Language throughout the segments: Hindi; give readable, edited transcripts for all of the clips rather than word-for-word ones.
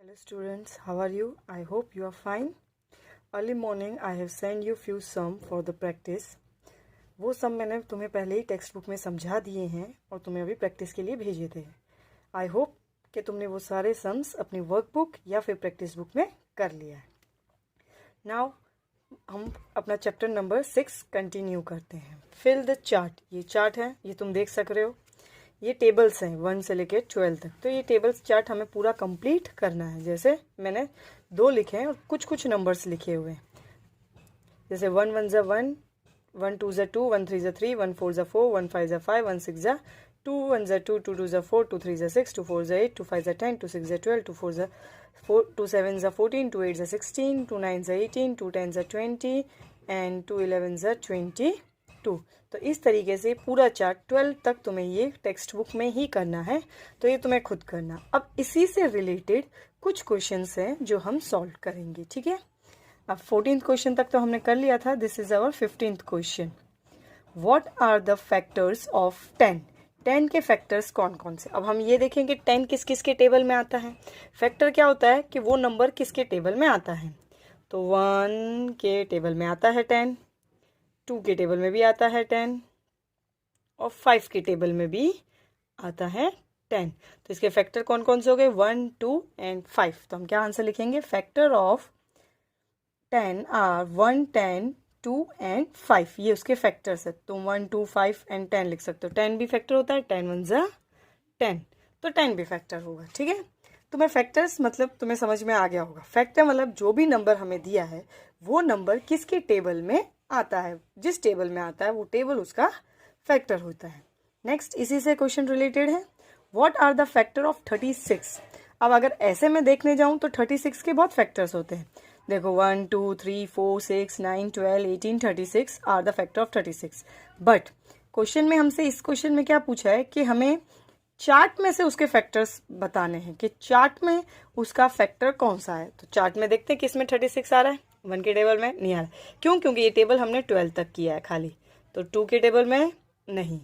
Hello students, how are you? I hope you are fine. Early morning I have sent you few sum for the practice. वो सम मैंने तुम्हें पहले ही टेक्स्ट बुक में समझा दिए हैं और तुम्हें अभी प्रैक्टिस के लिए भेजे थे. आई होप कि तुमने वो सारे सम्स अपनी वर्कबुक या फिर प्रैक्टिस बुक में कर लिया है. नाउ हम अपना चैप्टर नंबर 6 कंटिन्यू करते हैं. Fill the chart. ये चार्ट है, ये तुम देख सक रहे हो. ये टेबल्स हैं 1 से लेकर 12 तक. तो ये टेबल्स चार्ट हमें पूरा कंप्लीट करना है. जैसे मैंने 2 लिखे हैं और कुछ कुछ नंबर्स लिखे हुए हैं. जैसे 1 1 ज़ा 1, 1 2 ज़ा 2, 1 3 ज़ा 3, 1 4 ज़ा 4, 1 5 ज़ा 5, 1 6 ज़ा 2, 1 ज़ा 2, 2 2 ज़ा 4, 2 3 ज़ा 6, 2 4 ज़ा 8, 2 5 ज़ा 10, 2 6 ज़ा 12, 2 4 ज़ा 4, 2 7 ज़ा 14, 2 8 ज़ा 16, 2 9 ज़ा 18, 2 10 ज़ा 20 एंड 2 11 ज़ा 22. तो इस तरीके से पूरा चार्ट 12 तक तुम्हें ये टेक्स्ट बुक में ही करना है. तो ये तुम्हें खुद करना. अब इसी से रिलेटेड कुछ क्वेश्चंस हैं जो हम सॉल्व करेंगे. ठीक है. अब 14th क्वेश्चन तक तो हमने कर लिया था. This is our 15th question. What are the factors of 10? 10 के फैक्टर्स कौन कौन से. अब हम ये देखेंगे 10 किस किस के टेबल में आता है. फैक्टर क्या होता है कि वो नंबर किसके टेबल में आता है. तो 1 के टेबल में आता है 10, 2 के टेबल में भी आता है 10 और 5 के टेबल में भी आता है 10. तो इसके फैक्टर कौन कौन से हो गए. 1 2 एंड 5. तो हम क्या आंसर लिखेंगे. Factor of 10 are 1 10 2 and 5. ये उसके फैक्टर्स है. तो 1 2 5 एंड 10 लिख सकते हो. 10 भी फैक्टर होता है. 10 1 ज़ा 10. तो 10 भी फैक्टर होगा. ठीक है. तुम्हें फैक्टर्स मतलब तुम्हें समझ में आ गया होगा. फैक्टर मतलब जो भी नंबर हमें दिया है वो नंबर किसके टेबल में आता है. जिस टेबल में आता है वो टेबल उसका फैक्टर होता है. नेक्स्ट इसी से क्वेश्चन रिलेटेड है. What are the factor of 36? अब अगर ऐसे में देखने जाऊं तो 36 के बहुत फैक्टर्स होते हैं. देखो 1 2 3 4 6 9 12 18 36 are the factor of 36. But question में हमसे इस क्वेश्चन में क्या पूछा है कि हमें चार्ट में से उसके फैक्टर्स बताने हैं कि चार्ट में उसका फैक्टर कौन सा है. तो चार्ट में देखते हैं कि इसमें 36 आ रहा है. 1 के टेबल में नहीं आ रहा. क्यों. क्योंकि ये टेबल हमने 12 तक किया है खाली. तो 2 के टेबल में नहीं,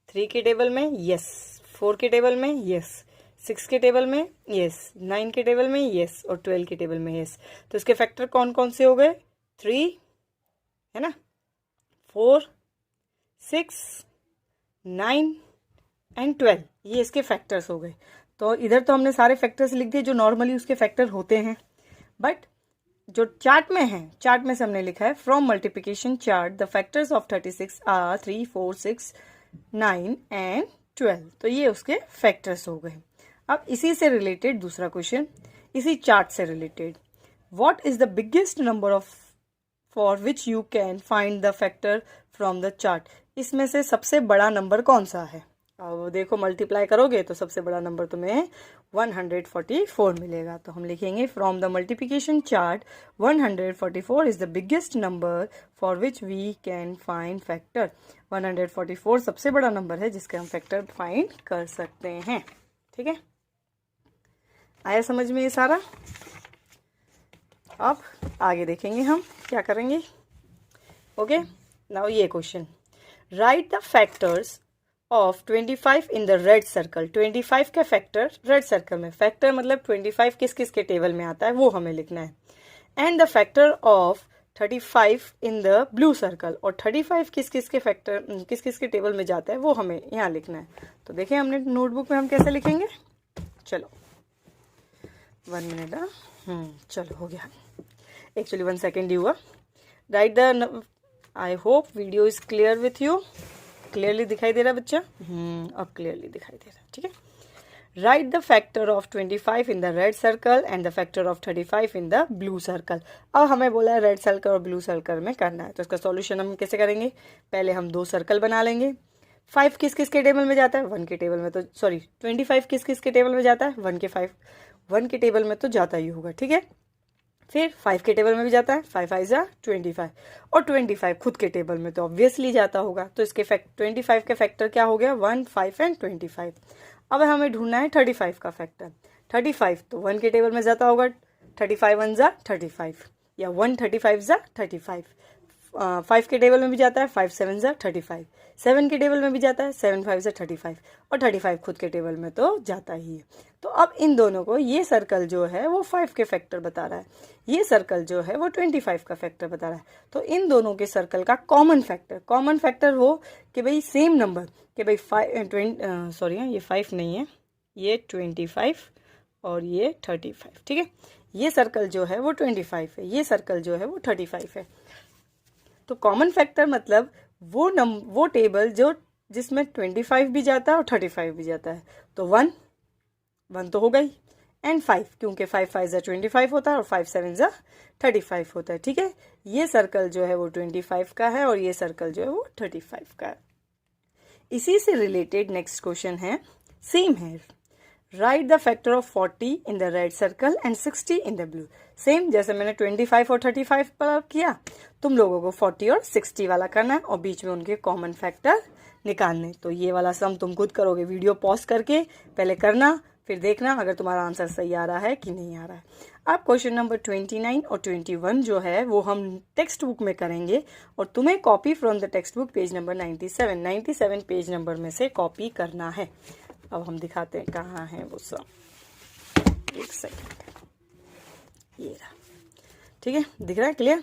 3 के टेबल में यस, 4 के टेबल में यस, 6 के टेबल में यस, 9 के टेबल में यस और 12 के टेबल में यस. तो इसके फैक्टर कौन कौन से हो गए. 3 है ना, 4 6 9 एंड 12. ये इसके फैक्टर्स हो गए. तो इधर तो हमने सारे फैक्टर्स लिख दिए जो नॉर्मली उसके फैक्टर होते हैं. बट जो चार्ट में है, चार्ट में से हमने लिखा है from multiplication chart the factors of 36 are 3 4 6 9 and 12. तो ये उसके फैक्टर्स हो गए. अब इसी से रिलेटेड दूसरा क्वेश्चन, इसी चार्ट से related. What is the biggest number of for which you can find the factor from the chart. इसमें से सबसे बड़ा नंबर कौन सा है. अब देखो मल्टीप्लाई करोगे तो सबसे बड़ा नंबर तुम्हें 144 मिलेगा. तो हम लिखेंगे from the multiplication chart 144 is the biggest number for which we can find factor. 144 सबसे बड़ा नंबर है जिसके हम फैक्टर फाइंड कर सकते हैं. ठीक है. आया समझ में ये सारा. अब आगे देखेंगे हम क्या करेंगे. ओके. नाउ ये question. Right the factors of 25 in the red circle. 25 का फैक्टर रेड सर्कल में. फैक्टर मतलब 25 किस किस के टेबल में आता है वो हमें लिखना है. And the factor of 35 in the blue circle. और 35 किस किस के फैक्टर किस किस के टेबल में जाता है वो हमें यहाँ लिखना है. तो देखिए हमने नोटबुक में हम कैसे लिखेंगे. चलो 1 मिनट. चलो हो गया. एक्चुअली 1 सेकेंड ही हुआ. Right the. I hope video is clear with you. Clearly दिखाई दे रहा है बच्चा. अब क्लियरली दिखाई दे रहा है. ठीक है. Right the factor of 25 in the red circle and the factor of 35 in the blue circle. अब हमें बोला है रेड सर्कल और ब्लू सर्कल में करना है. तो इसका सॉल्यूशन हम कैसे करेंगे. पहले हम 2 सर्कल बना लेंगे. 5 किस किस के टेबल में जाता है. 1 के टेबल में तो 25 किस किस के टेबल में जाता है. 1 के टेबल में तो जाता ही होगा. ठीक है. फिर 5 के टेबल में भी जाता है. 5 5 ज़ा 25 और 25 खुद के टेबल में तो ऑब्वियसली जाता होगा. तो इसके 25 के फैक्टर क्या हो गया. 1 5 एंड 25. अब हमें ढूंढना है 35 का फैक्टर. 35 तो 1 के टेबल में जाता होगा. 35 1 ज़ा 35 या 1 35 ज़ा 35. 5 के टेबल में भी जाता है, 5 7 ज़ा 35, 7 के टेबल में भी जाता है, 7 5 ज़ा 35, और 35 खुद के टेबल में तो जाता ही है। तो अब इन दोनों को, ये सर्कल जो है वो 5 के फैक्टर बता रहा है, ये सर्कल जो है वो 25 का फैक्टर बता रहा है। तो इन दोनों के सर्कल का कॉमन फैक्टर हो कि भाई सेम नंबर, कि भाई ये 5 नहीं है, ये 25 और ये 35, ठीक है। ये सर्कल जो है वो 25 है, ये सर्कल जो है वो 35 है। तो कॉमन फैक्टर मतलब वो टेबल जिसमें 25 भी जाता है और 35 भी जाता है। तो 1 तो होगा ही, एंड 5, क्योंकि 5 5 ज़ा 25 होता है और 5 7 ज़ा 35 होता है, ठीक है। ये सर्कल जो है वो 25 का है और ये सर्कल जो है वो 35 का है। इसी से रिलेटेड नेक्स्ट क्वेश्चन है, सेम है, right the factor of 40 in the red circle and 60 in the blue. Same जैसे मैंने 25 और 35 पर किया, तुम लोगों को 40 और 60 वाला करना है और बीच में उनके कॉमन फैक्टर निकालने। तो ये वाला सम तुम खुद करोगे, वीडियो पॉज करके पहले करना, फिर देखना अगर तुम्हारा आंसर सही आ रहा है कि नहीं आ रहा है। अब क्वेश्चन नंबर 29 और 21 जो है वो हम टेक्स्ट बुक में करेंगे और तुम्हें copy from the text book page number 97 page number में से कॉपी करना है। अब हम दिखाते हैं कहाँ है वो सम, एक सेकेंड, ये रहा, ठीक है, दिख रहा है clear.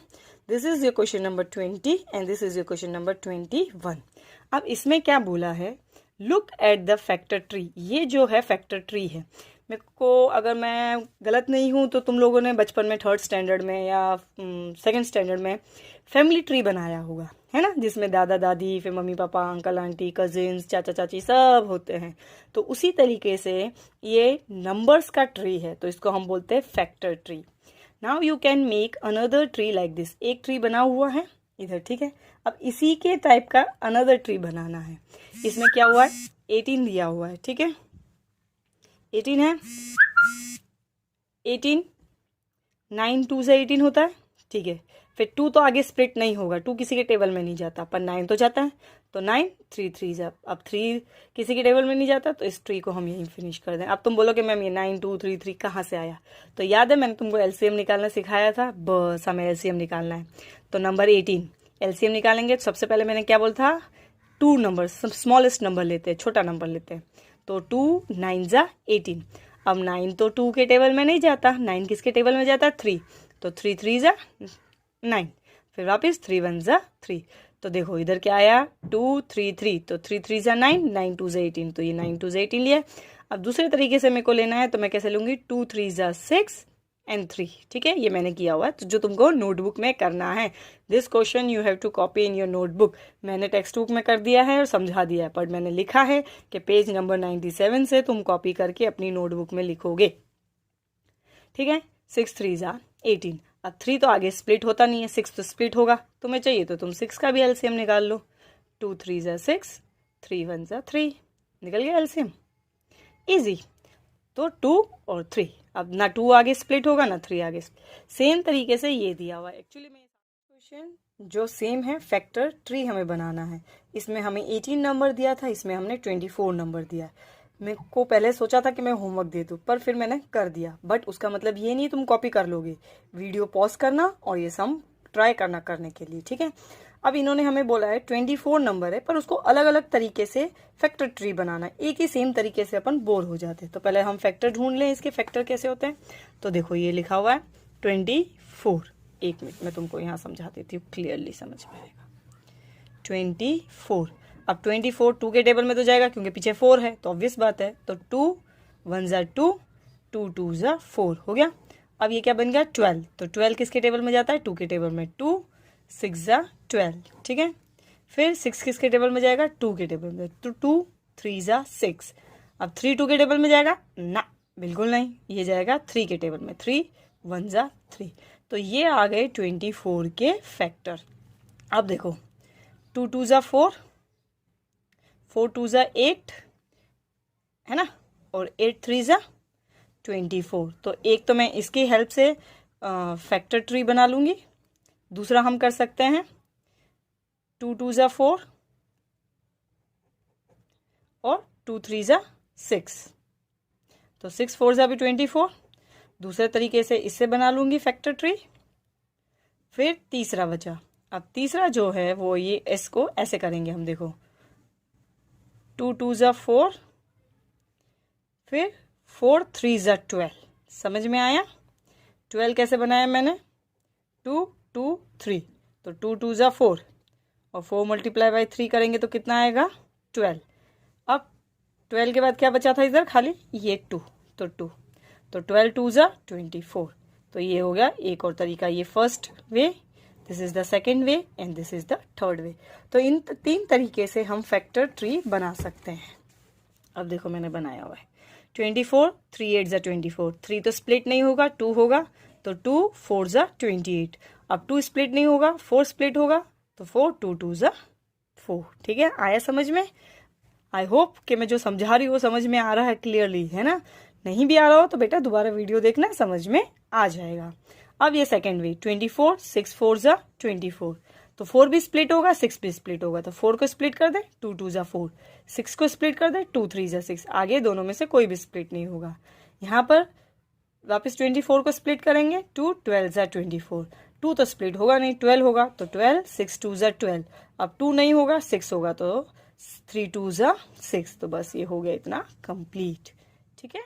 This is your question number 20 and this is your question number 21। अब इसमें क्या बोला है, look at the factor tree. ये जो है फैक्टर ट्री है, मेरे को, अगर मैं गलत नहीं हूँ तो तुम लोगों ने बचपन में 3rd स्टैंडर्ड में या 2nd स्टैंडर्ड में फैमिली ट्री बनाया होगा, है ना, जिसमें दादा दादी, फिर mummy papa, uncle aunty, cousins, चाचा चाची सब होते हैं। तो उसी तरीके से ये नंबर्स का ट्री है, तो इसको हम बोलते हैं factor tree. Now you can make another tree like this. एक ट्री बना हुआ है इधर, ठीक है। अब इसी के टाइप का अनदर ट्री बनाना है। इसमें क्या हुआ है, 18 दिया हुआ है, ठीक है, 18 है, 18, 9 2 से 18 होता है, ठीक है। फिर 2 तो आगे स्प्लिट नहीं होगा, 2 किसी के टेबल में नहीं जाता, पर 9 तो जाता है, तो 9 3 3 अब 3 किसी के टेबल में नहीं जाता, तो इस ट्री को हम यहीं फिनिश कर दें। अब तुम बोलोगे मैम ये 9 2 3 3 कहाँ से आया, तो याद है मैंने तुमको एलसीएम निकालना सिखाया था, बस हमें एलसीएम निकालना है। तो नंबर 18 एलसीएम निकालेंगे, तो सबसे पहले मैंने क्या बोला था, 2 नंबर, स्मॉलेस्ट नंबर लेते हैं, छोटा नंबर लेते हैं। तो 2 9 ज़ा 18। अब 9 तो 2 के टेबल में नहीं जाता, 9 किसके टेबल में जाता है, 3, तो 3 3 ज़ा 9, फिर वापस 3 1 ज़ा 3। तो देखो इधर क्या आया, 2 3 3, तो 3 3 ज़ा 9, 9 2 ज़ा 18, तो ये 9 2 ज़ा 18 लिया। अब दूसरे तरीके से मेरे को लेना है, तो मैं कैसे लूँगी, 2 3 ज़ा 6 एंड 3, ठीक है, ये मैंने किया हुआ है, तो जो तुमको नोटबुक में करना है। This question you have to copy in your notebook. मैंने टेक्स्ट बुक में कर दिया है और समझा दिया है, पर मैंने लिखा है कि पेज नंबर 97 से तुम कॉपी करके अपनी नोटबुक में लिखोगे, ठीक है। 6 3 ज़ा 18। अब 3 तो आगे स्प्लिट होता नहीं है, 6 तो स्प्लिट होगा, तुम्हें चाहिए तो तुम 6 का भी एलसीएम निकाल लो। 2 3 ज़ा 6, 3 1 ज़ा 3, निकल गया एलसीएम, इजी। तो 2 और 3, अब ना 2 आगे स्प्लिट होगा ना 3 आगे। सेम तरीके से ये दिया हुआ है। एक्चुअली में क्वेश्चन जो सेम है, फैक्टर ट्री हमें बनाना है। इसमें हमें 18 नंबर दिया था, इसमें हमने 24 नंबर दिया। मेरे को पहले सोचा था कि मैं होमवर्क दे दूँ, पर फिर मैंने कर दिया। बट उसका मतलब ये नहीं तुम कॉपी कर लोगे, वीडियो पॉज करना और ये सम ट्राई करना करने के लिए, ठीक है। अब इन्होंने हमें बोला है 24 नंबर है, पर उसको अलग अलग तरीके से फैक्टर ट्री बनाना है। एक ही सेम तरीके से अपन बोर हो जाते हैं। तो पहले हम फैक्टर ढूंढ लें, इसके फैक्टर कैसे होते हैं। तो देखो ये लिखा हुआ है 24, एक मिनट मैं तुमको यहाँ समझा देती हूँ, क्लियरली समझ में आएगा। 24, अब 24 2 के टेबल में तो जाएगा क्योंकि पीछे 4 है, तो ऑब्वियस बात है। तो 2 1 ज़ा 2, 2 2 ज़ा 4 हो गया। अब ये क्या बन गया 12, तो 12 किसके टेबल में जाता है, 2 के टेबल में, 2 6 ज़ा 12, ठीक है। फिर 6 किसके टेबल में जाएगा, 2 के टेबल में, तो 2 3 ज़ा 6। अब 3 2 के टेबल में जाएगा ना, बिल्कुल नहीं, ये जाएगा 3 के टेबल में, 3 1 ज़ा 3। तो ये आ गए 24 के फैक्टर। अब देखो 2 2 ज़ा 4, 4 2 ज़ा 8, है ना, और 8 3 ज़ा 24। तो एक तो मैं इसकी हेल्प से फैक्टर ट्री बना लूँगी। दूसरा हम कर सकते हैं 2 2 ज़ा 4 और 2 3 ज़ा 6, तो 6 4 ज़ा भी 24। दूसरे तरीके से इससे बना लूँगी फैक्टर ट्री। फिर तीसरा बचा अब तीसरा जो है वो ये एस को ऐसे करेंगे हम, देखो 2 2 ज़ा 4, फिर 4 3 ज़ा 12। समझ में आया? 12 कैसे बनाया मैंने? 2 2 3, तो 2 2 ज़ा 4 और 4 मल्टीप्लाई बाई 3 करेंगे तो कितना आएगा? 12। अब 12 के बाद क्या बचा था इधर? खाली ये 2, तो 2, तो 12 2 ज़ा 24। तो ये हो गया एक और तरीका, ये first way, this is the second way and this is the third way. तो इन 3 तरीके से हम फैक्टर ट्री बना सकते हैं। अब देखो मैंने बनाया हुआ है 24, 3 8 ज़ा 24, 3 तो स्प्लिट नहीं होगा, 2 होगा, तो 2 4 ज़ा 28। अब 2 स्प्लिट नहीं होगा, 4 स्प्लिट होगा, तो 4 2 2 ज़ा 4। ठीक है, आया समझ में? आई होप कि मैं जो समझा रही हूँ वो समझ में आ रहा है क्लियरली, है ना? नहीं भी आ रहा हो तो बेटा दोबारा वीडियो देखना, समझ में आ जाएगा। अब ये सेकेंड वे 24, 6 4 ज़ा 24, तो 4 भी स्प्लिट होगा, 6 भी स्प्लिट होगा, तो 4 को स्प्लिट कर दे, 2 2 ज़ा 4, 6 को स्प्लिट कर दे, 2 3 ज़ा 6। आगे दोनों में से कोई भी स्प्लिट नहीं होगा। यहाँ पर वापस 24 को स्प्लिट करेंगे, 2 12 ज़ा 24, 2 तो स्प्लिट होगा नहीं, 12 होगा, तो 12 6 2 ज़ा 12। अब 2 नहीं होगा, 6 होगा, तो 3 2 ज़ा 6। तो बस ये हो गया इतना कंप्लीट। ठीक है।